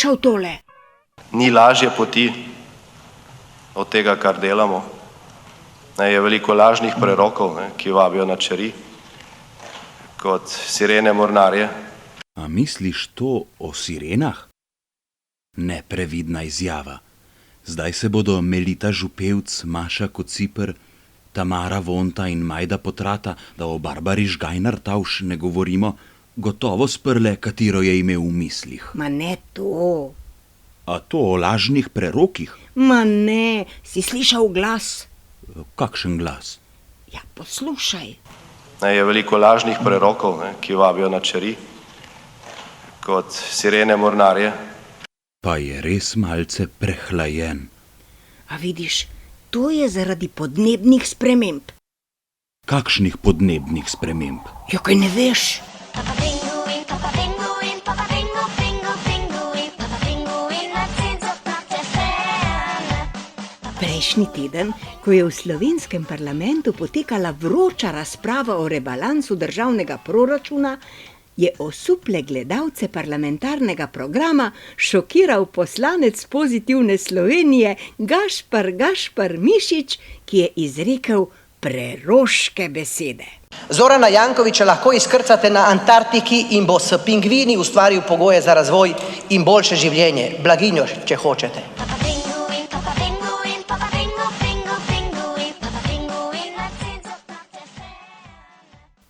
slišal tole? Ni lažje poti od tega, kar delamo. Je veliko lažnih prerokov, ki vabijo na čeri, kot sirene mornarje. A misliš to o sirenah? Neprevidna izjava. Zdaj se bodo Melita Župevc, Maša Kociper, Tamara Vonta in Majda Potrata, da o Barbari Žgajnar-Tavš ne govorimo, gotovo sprle, katero je imel v mislih. Ma ne to. A to o lažnih prerokih? Ma ne, si slišal glas? Kakšen glas? Ja, poslušaj. Je veliko lažnih prerokov, ki vabijo na čeri, kot sirene mornarje. Pa je res malce prehlajen. A vidiš, to je zaradi podnebnih sprememb. Kakšnih podnebnih sprememb? Jo, kaj ne veš? Prejšnji teden, ko je v slovenskem parlamentu potekala vroča razprava o rebalansu državnega proračuna, je osuple gledalce parlamentarnega programa šokiral poslanec Pozitivne Slovenije Gašpar Mišič, ki je izrekel preroške besede. Zorana Jankovića lahko izkrcate na Antarktiki in bo s pingvini ustvaril pogoje za razvoj in boljše življenje, blaginjo, če hočete.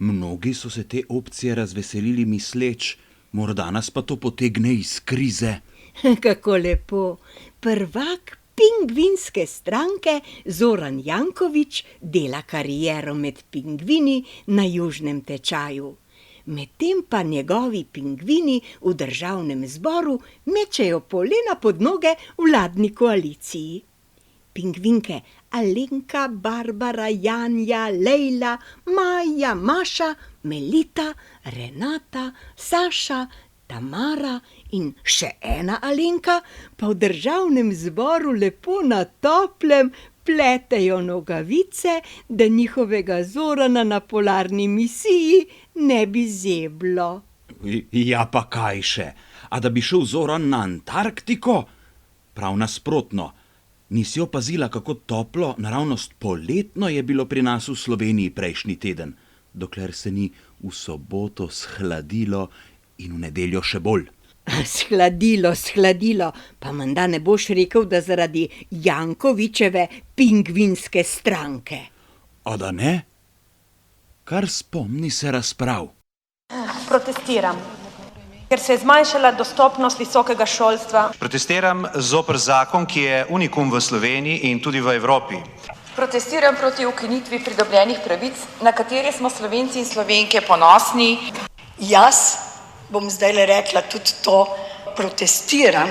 Mnogi so se te opcije razveselili misleč, morda nas pa to potegne iz krize. Kako lepo. Prvak pingvinske stranke Zoran Janković dela kariero med pingvini na južnem tečaju. Medtem pa njegovi pingvini v državnem zboru mečejo polena pod noge vladni koaliciji. Pingvinke Alenka, Barbara, Janja, Lejla, Maja, Maša, Melita, Renata, Saša, Tamara in še ena Alenka pa v državnem zboru lepo na toplem pletejo nogavice, da njihovega Zorana na polarni misiji ne bi zeblo. Ja pa kaj še? A da bi šel Zoran na Antarktiko? Prav nasprotno. Nisi opazila, kako toplo, naravnost poletno je bilo pri nas v Sloveniji prejšnji teden, dokler se ni v soboto shladilo in v nedeljo še bolj. Shladilo, pa menda ne boš rekel, da zaradi Jankovićeve pingvinske stranke. A da ne? Kar spomni se razprav. Protestiram, ker se je zmanjšala dostopnost visokega šolstva. Protestiram zoper zakon, ki je unikum v Sloveniji in tudi v Evropi. Protestiram proti ukinitvi pridobljenih pravic, na katere smo Slovenci in Slovenke ponosni. Jaz bom zdaj rekla tudi to, protestiram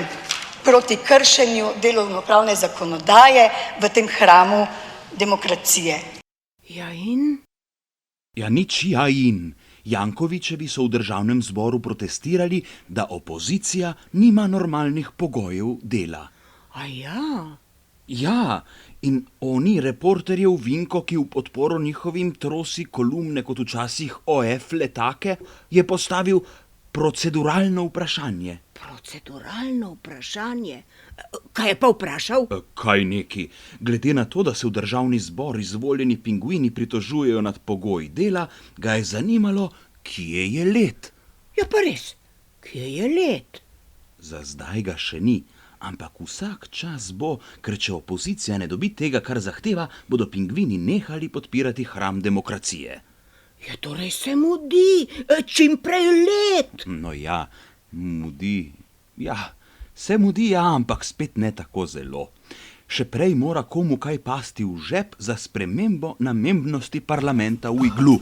proti kršenju delovnopravne zakonodaje v tem hramu demokracije. Ja in? Ja nič ja in. Jankovićevi so v državnem zboru protestirali, da opozicija nima normalnih pogojev dela. A ja? Ja, in oni reporterjev Vinko, ki v podporo njihovim trosi kolumne kot včasih OF letake, je postavil proceduralno vprašanje. Proceduralno vprašanje? Kaj je pa vprašal? Kaj neki? Glede na to, da se v državni zbor izvoljeni pingvini pritožujejo nad pogoji dela, ga je zanimalo, kje je led. Ja pa res, kje je led? Za zdaj ga še ni, ampak vsak čas bo, ker če opozicija ne dobi tega, kar zahteva, bodo pingvini nehali podpirati hram demokracije. Ja, torej se mudi, čim prej led. No ja, mudi, ja. Se mudi, ja, ampak spet ne tako zelo. Še prej mora komu kaj pasti v žep za spremembo namembnosti parlamenta v iglu.